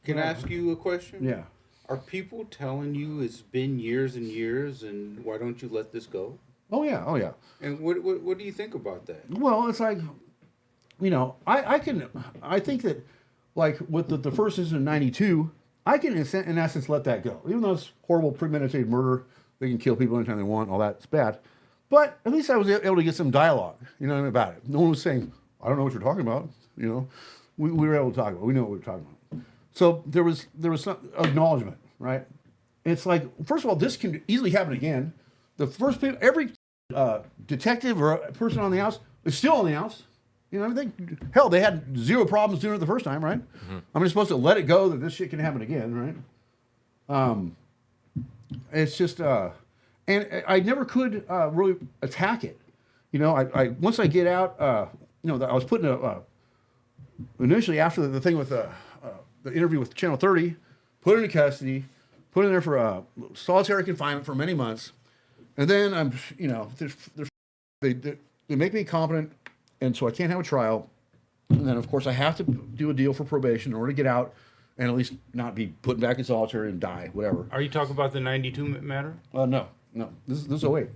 Can I ask you a question? Yeah. Are people telling you it's been years and years, and why don't you let this go? Oh yeah. Oh yeah. And what do you think about that? Well, it's like, I think that, like with the first incident in '92, I can in essence let that go, even though it's horrible premeditated murder. They can kill people anytime they want. All that's bad, but at least I was able to get some dialogue, about it. No one was saying, "I don't know what you're talking about." We were able to talk about it. We know what we were talking about. So there was some acknowledgement, right? It's like, first of all, this can easily happen again. The first people, every detective or person on the outs is still on the outs. Hell, they had zero problems doing it the first time, right? Mm-hmm. I'm just supposed to let it go that this shit can happen again, right? It's just, and I never could really attack it. I once I get out, I was put in initially after the thing with the interview with Channel 30, put into custody, put in there for solitary confinement for many months, and then I'm, they make me competent, and so I can't have a trial, and then of course I have to do a deal for probation in order to get out, and at least not be put back in solitary and die, whatever. Are you talking about the '92 matter? No. This is 08.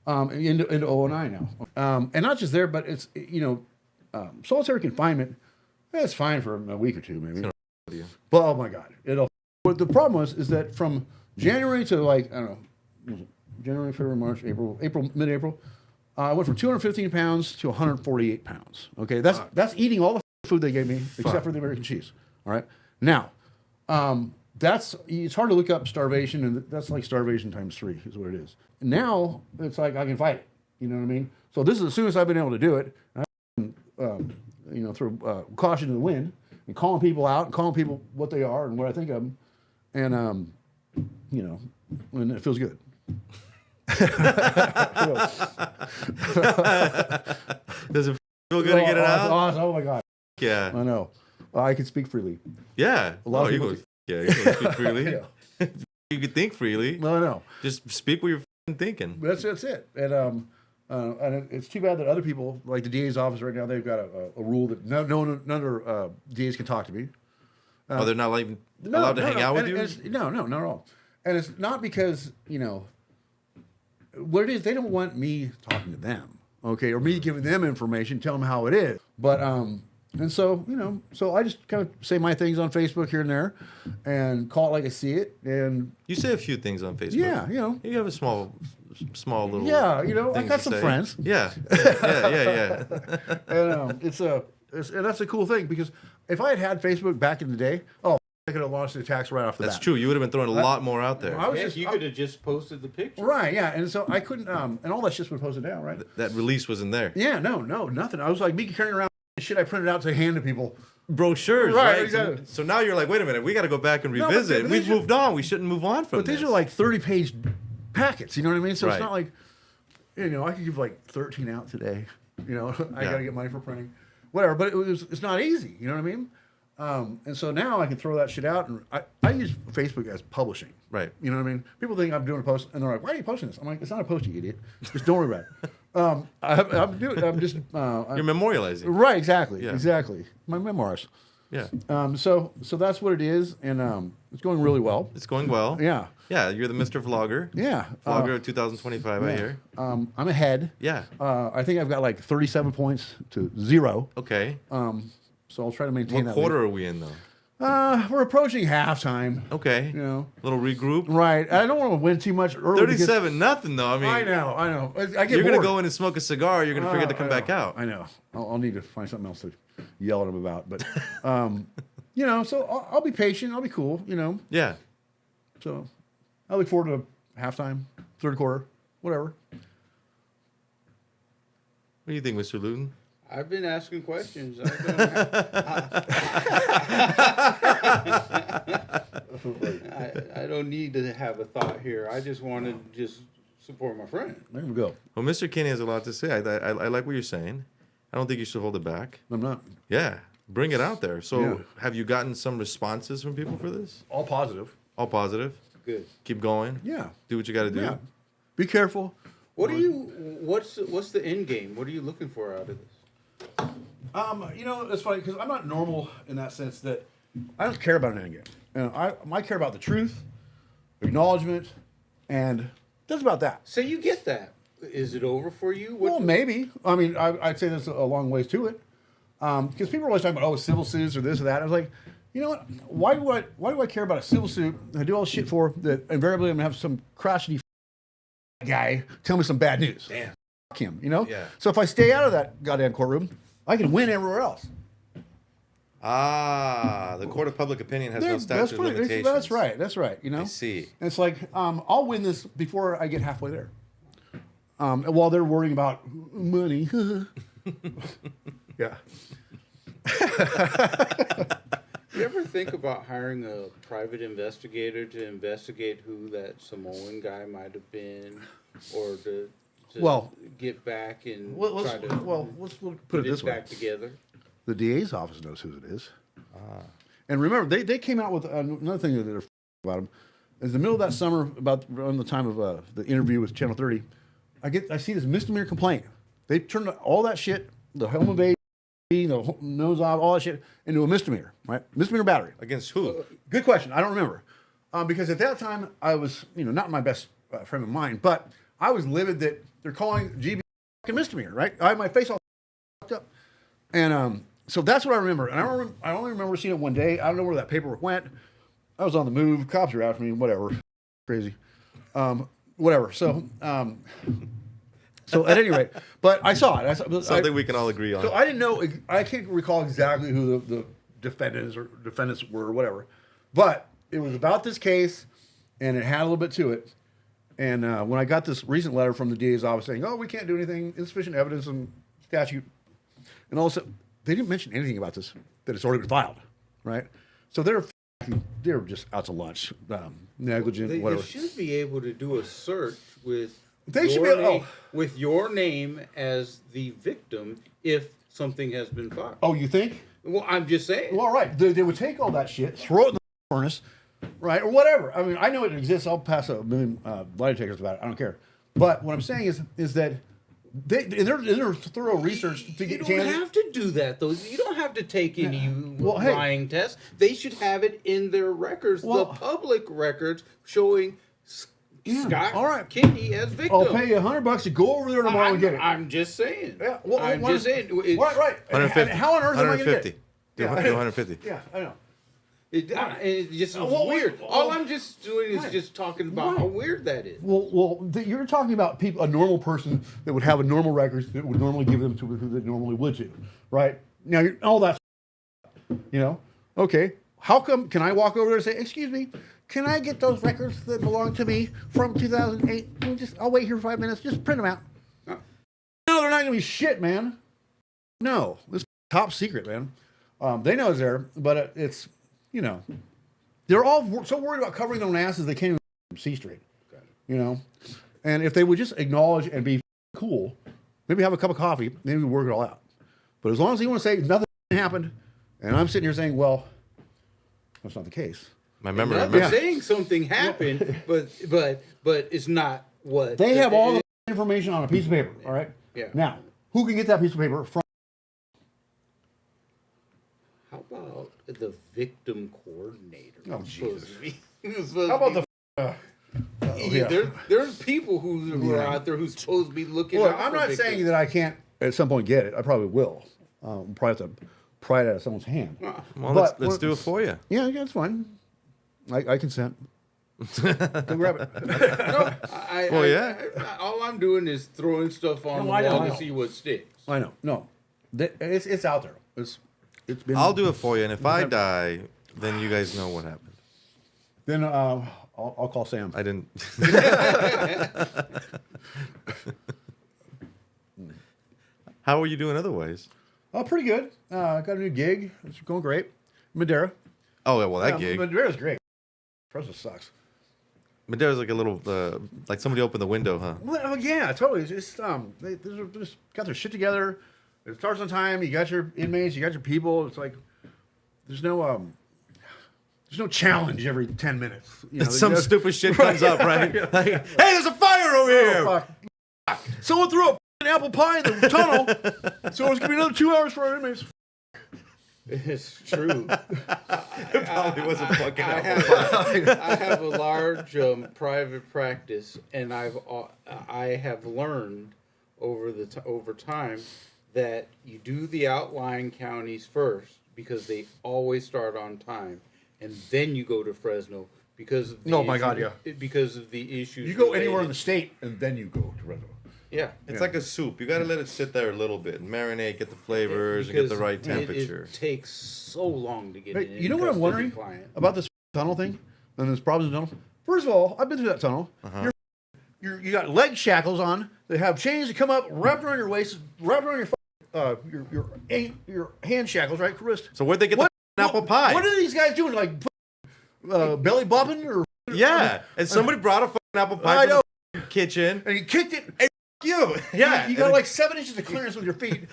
Into 09 now, and not just there, but it's solitary confinement. That's fine for a week or two, maybe. But oh my God, But the problem is that from January to I don't know, January, February, March, April, mid-April, I went from 215 pounds to 148 pounds. Okay, that's eating all the food they gave me except for the American cheese. All right, now it's hard to look up starvation, and that's like starvation times 3 is what it is. Now it's like I can fight it. You know what I mean? So this is as soon as I've been able to do it. Through caution to the wind and calling people out and calling people what they are and what I think of them, and and it feels good. Does it feel good to get it out? Awesome. Oh my God. Yeah. I know. I can speak freely. Yeah. A lot of people. You can speak freely. You can think freely. No, I know. Just speak what you're thinking. That's it. And it's too bad that other people, like the DA's office right now, they've got a rule that none of DAs can talk to me. They're not allowed to hang out with you? No, not at all. And it's not because, what it is, they don't want me talking to them, okay, or me giving them information, tell them how it is. But, and so, so I just kind of say my things on Facebook here and there and call it like I see it. And you say a few things on Facebook. Yeah, You have a small little. Yeah, I got some friends. Yeah. And and that's a cool thing, because if I had Facebook back in the day, I could have launched the attacks right off the bat. That's true. You would have been throwing a lot more out there. You could have just posted the picture. Right, yeah. And so I couldn't, and all that shit's been posted down, right? That release wasn't there. Yeah, no, nothing. I was like me carrying around shit I printed out to hand to people. Brochures, right? Exactly. So now you're like, wait a minute, we got to go back and revisit. We've moved on. We shouldn't move on from this. But these are like 30-page packets, you know what I mean? So right. It's not like, I could give like 13 out today. I got to get money for printing. Whatever, but it's not easy, you know what I mean? And so now I can throw that shit out, and I use Facebook as publishing. Right. You know what I mean? People think I'm doing a post, and they're like, "Why are you posting this?" I'm like, "It's not a post, you idiot. Just don't worry about it." I'm just. You're memorializing. Right. Exactly. Yeah. Exactly. My memoirs. Yeah. So that's what it is, and it's going really well. It's going well. Yeah. Yeah. You're the Mr. Vlogger. Yeah. Vlogger of 2025, I hear. I'm ahead. Yeah. I think I've got like 37 points to 0. Okay. So I'll try to maintain that. What quarter are we in, though? We're approaching halftime. Okay. Little regroup. Right. I don't want to win too much early. 37, nothing though. I mean, I know. You're going to go in and smoke a cigar. You're going to forget to come back out. I know. I'll need to find something else to yell at him about. But, so I'll be patient. I'll be cool, Yeah. So I look forward to halftime, third quarter, whatever. What do you think, Mr. Luton? I've been asking questions. I don't need to have a thought here. I just wanted to just support my friend. There we go. Well, Mr. Kinney has a lot to say. I like what you're saying. I don't think you should hold it back. I'm not. Yeah. Bring it out there. So have you gotten some responses from people for this? All positive. All positive? Good. Keep going? Yeah. Do what you got to do? Yeah. Be careful. What's the end game? What are you looking for out of this? It's funny because I'm not normal in that sense that I don't care about an end game. I care about the truth, acknowledgement, and that's about that. So you get that. Is it over for you? Well, maybe. I mean, I'd say there's a long ways to it. Because people are always talking about, civil suits or this or that. I was like, you know what? Why do I care about a civil suit I do all this shit for that invariably I'm going to have some crotchety guy tell me some bad news? Damn. Fuck him, you know? Yeah. So if I stay out of that goddamn courtroom, I can win everywhere else. The court of public opinion has no statute of limitations. That's right, you know? I see. And it's like, I'll win this before I get halfway there. While they're worrying about money. Yeah. You ever think about hiring a private investigator to investigate who that Samoan guy might have been, or to get back and let's put it this way. back together? The DA's office knows who it is. And remember, they came out with another thing that they're about them. In the middle of that summer, about around the time of the interview with Channel 30, I see this misdemeanor complaint. They turned all that shit, the home invasion, the nose off, all that shit, into a misdemeanor, right? Misdemeanor battery. Against who? Good question. I don't remember. Because at that time, I was, not in my best frame of mind, but I was livid that they're calling GB a misdemeanor, right? I had my face all fucked up. And so that's what I remember. And I only remember seeing it one day. I don't know where that paperwork went. I was on the move. Cops were after me, whatever. Crazy. Whatever. So at any rate, but I saw it. Something we can all agree on. So I didn't know. I can't recall exactly who the defendants were or whatever. But it was about this case, and it had a little bit to it. And when I got this recent letter from the DA's office saying, "Oh, we can't do anything, insufficient evidence and statute," and also they didn't mention anything about this, that it's already been filed, right? So they're just out to lunch, negligent, whatever. They should be able to do a search with with your name as the victim if something has been filed. Oh, you think? Well, I'm just saying. Well, all right. They would take all that shit, throw it in the furnace, right, or whatever. I mean, I know it exists. I'll pass a million lie detectors about it. I don't care. But what I'm saying is that in their thorough research to get. You don't have to do that, though. You don't have to take any lying tests. They should have it in their records, the public records showing Scott Kinney as victim. I'll pay you $100 to go over there tomorrow and get it. I'm just saying. Yeah, well, I'm just saying. Right. 150. How on earth am I going to get it? Do 150. Yeah, I know. It just is weird. All I'm just doing is just talking about how weird that is. You're talking about a normal person that would have a normal record that would normally give them to who they normally would to, right? Now, all that, okay. How come, can I walk over there and say, "Excuse me, can I get those records that belong to me from 2008? I'll wait here for 5 minutes. Just print them out." No, they're not going to be shit, man. No, it's top secret, man. They know it's there, but it's, they're all so worried about covering their own asses they can't even see straight. And if they would just acknowledge and be cool, maybe have a cup of coffee, maybe we work it all out. But as long as you want to say nothing happened, and I'm sitting here saying, well, that's not the case. My memory. I'm saying something happened, but it's not what they have all the information on a piece of paper. All right. Yeah. Now, who can get that piece of paper from? How about the victim coordinator? Oh, Jesus. How about there's people who are out there who's supposed to be looking. Look, out I'm for not victims. saying that I can't at some point get it. I probably will. Probably have to pry it out of someone's hand. Well, let's do it for you. Yeah, it's fine. I consent. Go grab it. No, all I'm doing is throwing stuff on the wall to see what sticks. I know. No, it's out there. It's been. I'll do it for you, and if I die, then you guys know what happened. Then I'll call Sam. I didn't. How are you doing otherwise? Oh, pretty good. Got a new gig. It's going great. Madeira. Oh, well, that gig. Madeira's great. Fresno sucks. Madeira's like a little, like somebody opened the window, huh? Well, yeah, totally. It's just, they just got their shit together. It starts on time. You got your inmates. You got your people. It's like there's no challenge every 10 minutes. Some stupid shit comes up, right? Like, hey, there's a fire over here. Fuck. Someone threw an apple pie in the tunnel, so it's gonna be another 2 hours for our inmates. It's true. It probably wasn't fucking I have a large private practice, and I have learned over time that you do the outlying counties first because they always start on time, and then you go to Fresno because of the because of the issues. You go anywhere in the state, and then you go to Fresno. Yeah, it's like a soup. You got to let it sit there a little bit and marinate, get the flavors, and get the right temperature. It takes so long to get it in. You know what I'm wondering about this tunnel thing and this problems in the tunnel? First of all, I've been through that tunnel. You got leg shackles on. They have chains that come up, wrapped around your waist, wrapped around your hand shackles, right, wrist. So where'd they get the apple pie? What are these guys doing? Like belly bopping or? Yeah, and somebody brought a fucking apple pie from the kitchen and he kicked it. You, yeah, you got like 7 inches of clearance with your feet.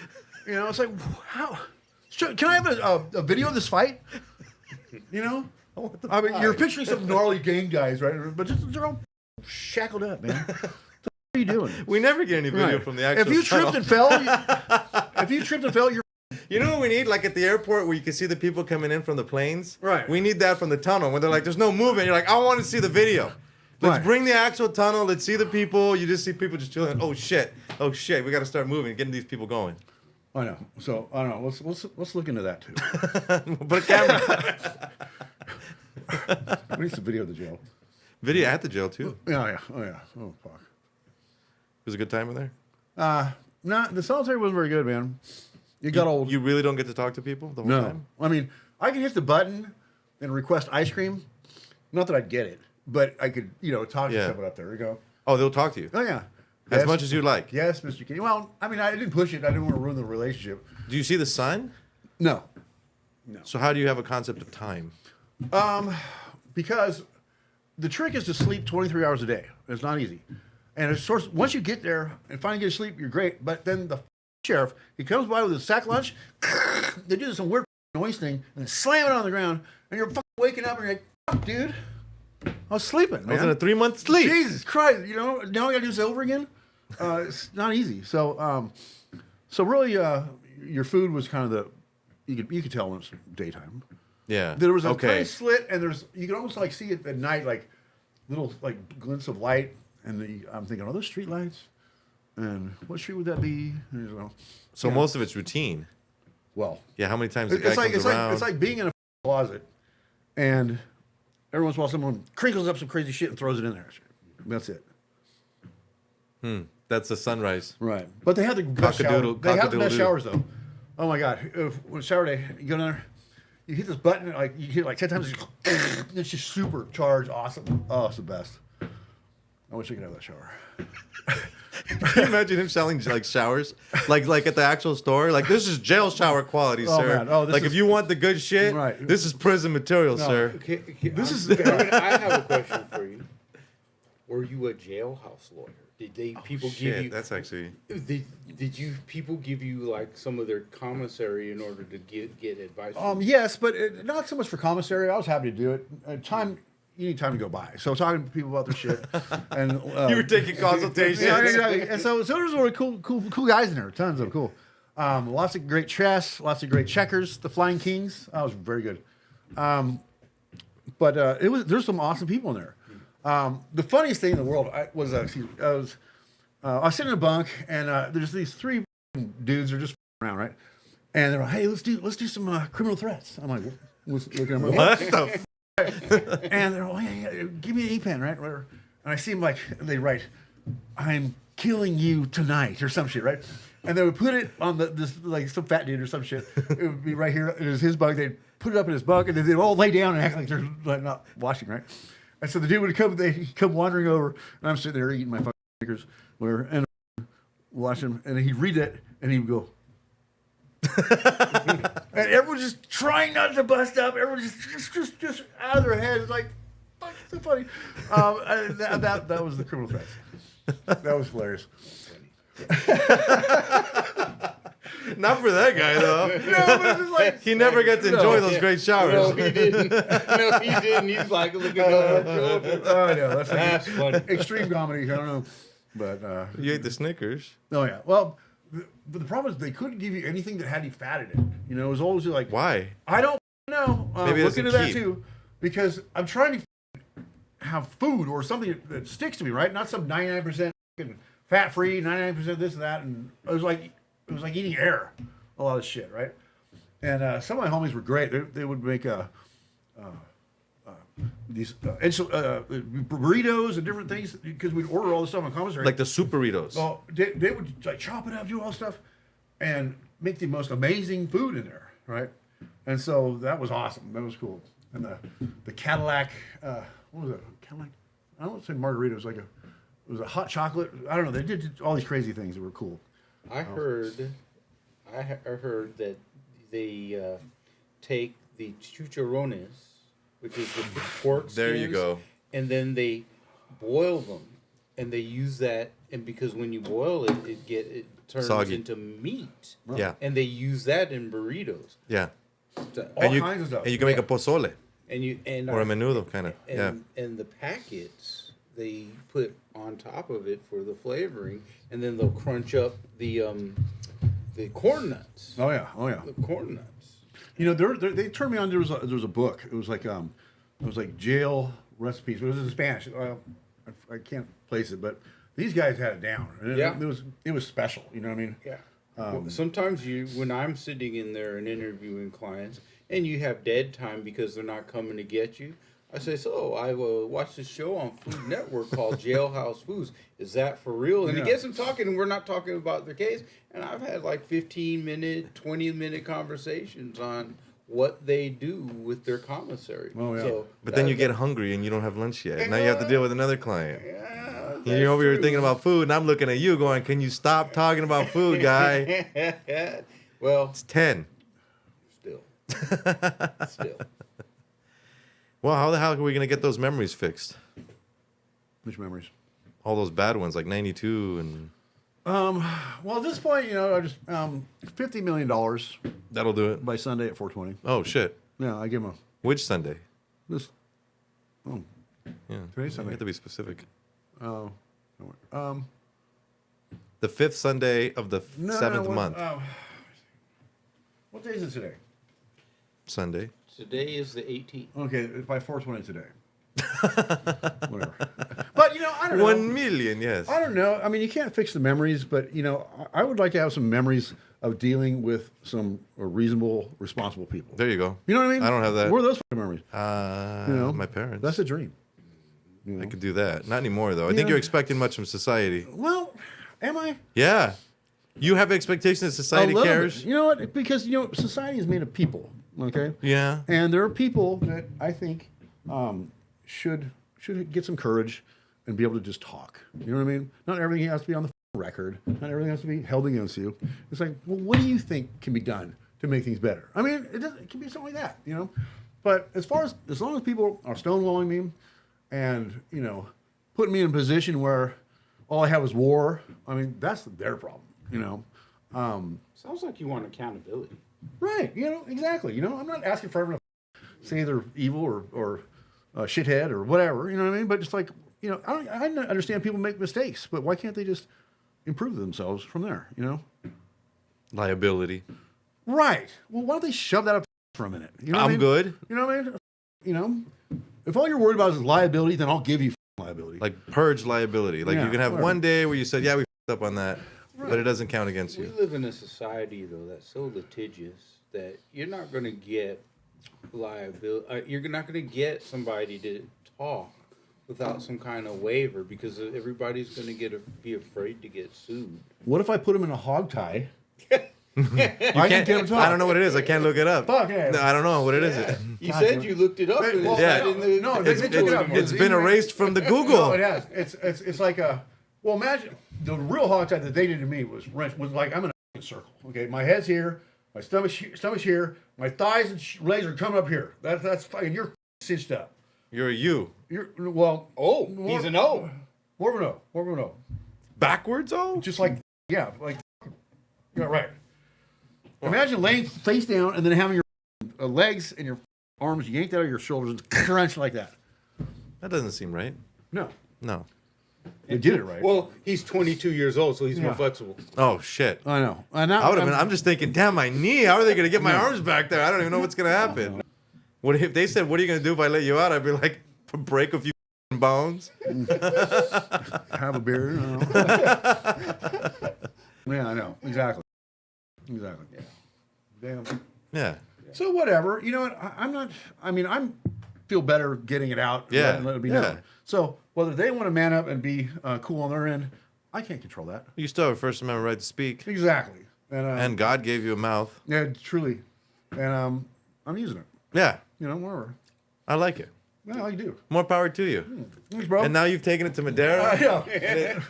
You know, it's like, how? Can I have a video of this fight? You know, I mean, you're picturing some gnarly gang guys, right? But they're all shackled up, man. What are you doing? We never get any video from the actual. If you tripped and fell, you're. You know what we need? Like at the airport where you can see the people coming in from the planes. Right. We need that from the tunnel when they're like, "There's no movement." You're like, "I want to see the video." Let's bring the actual tunnel. Let's see the people. You just see people just chilling. Oh shit! Oh shit! We got to start moving, getting these people going. I know. So I don't know. Let's look into that too. Put a camera. We need some video of the jail. Video at the jail too. Yeah. Oh yeah. Oh fuck. It was a good time in there. Nah, the solitary wasn't very good, man. It got old. You really don't get to talk to people the whole time? I mean, I can hit the button and request ice cream. Not that I'd get it. But I could, talk to someone up there. You go. Oh, they'll talk to you. Oh yeah, as much as you like. Yes, Mr. Kinney. Well, I mean, I didn't push it. I didn't want to ruin the relationship. Do you see the sun? No. So how do you have a concept of time? Because the trick is to sleep 23 hours a day. It's not easy, and it's once you get there and finally get to sleep, you're great. But then the sheriff, he comes by with his sack lunch. They do some weird noise thing and slam it on the ground, and you're fucking waking up and you're like, "Fuck, dude. I was sleeping, man. I was in a 3-month sleep. Jesus Christ! Now I got to do this over again. It's not easy. So, really, your food was kind of you could tell when it's daytime. Yeah. There was a tiny slit, and you could almost like see it at night, like little like glints of light. And I'm thinking, are those street lights? And what street would that be? So most of it's routine. Well, yeah. How many times the guy comes around? It's like being in a closet, and every once in a while, someone crinkles up some crazy shit and throws it in there. That's it. That's the sunrise. Right. But they have the best showers. They have the best showers, though. Oh, my God. When Saturday, you go down there, you hit this button, you hit it like 10 times, it's just super charged, awesome. Oh, it's the best. I wish I could have that shower. Can you imagine him selling like showers, like at the actual store? Like, this is jail shower quality, sir. Man. If you want the good shit, this is prison material, sir. I have a question for you. Were you a jailhouse lawyer? Did people give you? That's actually. Did people give you like some of their commissary in order to get advice? Yes, but not so much for commissary. I was happy to do it. You need time to go by. So talking to people about their shit, and you were taking consultations. Yeah, exactly. And so there's really cool guys in there. Tons of cool. Lots of great chess, lots of great checkers. The Flying Kings. That was very good. But there's some awesome people in there. The funniest thing in the world was I was sitting in a bunk, and there's these 3 dudes that are just around, right? And they're like, "Hey, let's do some criminal threats." I'm like, looking at them, what the? And they're like, "Hey, give me an E-pen, right?" Whatever. And I see them they write, "I'm killing you tonight," or some shit, right? And they would put it on this like some fat dude or some shit. It would be right here. It was his bunk. They'd put it up in his bunk, and then they'd all lay down and act like they're not watching, right? And so the dude would he'd come wandering over, and I'm sitting there eating my fucking Snickers, whatever, and watch him, and he'd read it, and he would go. And everyone's just trying not to bust up. Everyone's just out of their heads. Like, fuck, it's so funny. That was the criminal threats. That was hilarious. Not for that guy though. No, but it's like, he never got to enjoy those great showers. No, he didn't. No, he didn't. He's like looking over. Oh, I know. That's funny. Extreme comedy. I don't know, but you ate the Snickers. Oh yeah. Well, but the problem is they couldn't give you anything that had any fat in it. You know, it was always like, why? I don't know. Maybe look into that too, because I'm trying to have food or something that sticks to me, right? Not some 99% fat free, 99% this and that, and it was like eating air, a lot of shit, right? And some of my homies were great. They would make these burritos and different things because we'd order all this stuff on commissary. Like the super burritos. Well, they would like chop it up, do all this stuff, and make the most amazing food in there, right? And so that was awesome. That was cool. And the Cadillac, what was it? Cadillac? I don't want to say margarita. It was a hot chocolate. I don't know. They did all these crazy things that were cool. I heard that they take the chicharrones, which is the pork skins, there you go, and then they boil them, and they use that, and because when you boil it, it turns soggy into meat. Yeah, and they use that in burritos. Yeah, all kinds of stuff. And you can make a pozole. Or a menudo kind of. And the packets they put on top of it for the flavoring, and then they'll crunch up the corn nuts. Oh yeah. The corn nuts. You know, they turned me on. There was a book. It was like jail recipes. It was in Spanish. I can't place it, but these guys had it down. It was special. You know what I mean? Yeah. Well, sometimes when I'm sitting in there and interviewing clients, and you have dead time because they're not coming to get you, I say, so I watched this show on Food Network called Jailhouse Foods. Is that for real? And it gets them talking, and we're not talking about their case. And I've had like 15-minute, 20-minute conversations on what they do with their commissary. Oh, yeah. So but then you get hungry and you don't have lunch yet. Now you have to deal with another client. Yeah, You're over here thinking about food, and I'm looking at you going, can you stop talking about food, guy? Well, it's 10. Still. Well, how the hell are we going to get those memories fixed? Which memories? All those bad ones, like 92 and... Well, at this point, you know, I just $50 million. That'll do it by Sunday at 4:20. Oh shit! Yeah, I give him Which Sunday? This. Oh, yeah. Today's Sunday. You have to be specific. Oh, the 5th Sunday of the 7th month. What day is it today? Sunday. Today is the 18th. Okay, by 4:20 today. Whatever. But, you know, I don't know. 1 million, yes. I don't know. I mean, you can't fix the memories, but, you know, I would like to have some memories of dealing with some reasonable, responsible people. There you go. You know what I mean? I don't have that. Where are those memories? You know, my parents. That's a dream. You know? I could do that. Not anymore, though. I think you're expecting much from society. Well, am I? Yeah. You have expectations that society cares? You know what? Because, you know, society is made of people, okay? Yeah. And there are people that I think should get some courage and be able to just talk. You know what I mean? Not everything has to be on the record. Not everything has to be held against you. It's like, well, what do you think can be done to make things better? I mean, it can be something like that, you know? But as long as people are stonewalling me and, you know, putting me in a position where all I have is war, I mean, that's their problem, you know? Sounds like you want accountability. Right, you know, exactly. You know, I'm not asking for everyone to say they're evil or shithead or whatever, you know what I mean? But just like, you know, I understand people make mistakes, but why can't they just improve themselves from there, you know? Liability. Right. Well, why don't they shove that up for a minute? You know I'm good. You know what I mean? You know, if all you're worried about is liability, then I'll give you liability. Like purge liability. Like you can have one day where you said, yeah, we f***ed up on that, but it doesn't count against you. We live in a society, though, that's so litigious that you're not going to get liability. You're not going to get somebody to talk without some kind of waiver because everybody's going to be afraid to get sued. What if I put him in a hog tie? I can't get him talk. I don't know what it is. I can't look it up. Fuck yeah. No, I don't know what it is. You said you looked it up. Right, well, it's been erased from the Google. No, it has. It's like a. Well, imagine the real hog tie that they did to me was like I'm in a circle. Okay, my head's here, my stomach's here, my thighs and legs are coming up here. That's fucking. You're cinched up. You're a U. You're well. Oh, he's an O. More of an O. Backwards O. Just like like. You're right. Imagine laying face down and then having your legs and your arms yanked out of your shoulders and crunch like that. That doesn't seem right. No. No. They did it right. Well, he's 22 years old, so he's more flexible. Oh shit! I know. I'm just thinking, damn, my knee. How are they gonna get my arms back there? I don't even know what's gonna happen. What if they said, "What are you gonna do if I let you out?" I'd be like, break a few bones. Have a beer. Yeah, I know. Exactly. Yeah. Damn. Yeah. So whatever. You know what? I'm not. I mean, feel better getting it out. Yeah. And let it be known. So whether they want to man up and be cool on their end, I can't control that. You still have a First Amendment right to speak. Exactly. And God gave you a mouth. Yeah, truly. And I'm using it. Yeah. You know, whatever. I like it. Well, you do. More power to you. Thanks, bro. And now you've taken it to Madera. Yeah.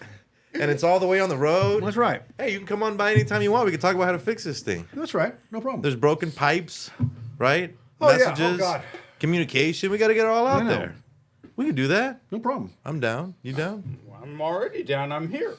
And it's all the way on the road. That's right. Hey, you can come on by anytime you want. We can talk about how to fix this thing. That's right. No problem. There's broken pipes, right? Oh, Messages, yeah. Oh, God. Communication. We got to get it all out there. We can do that. No problem. I'm down. You down? I'm already down. I'm here.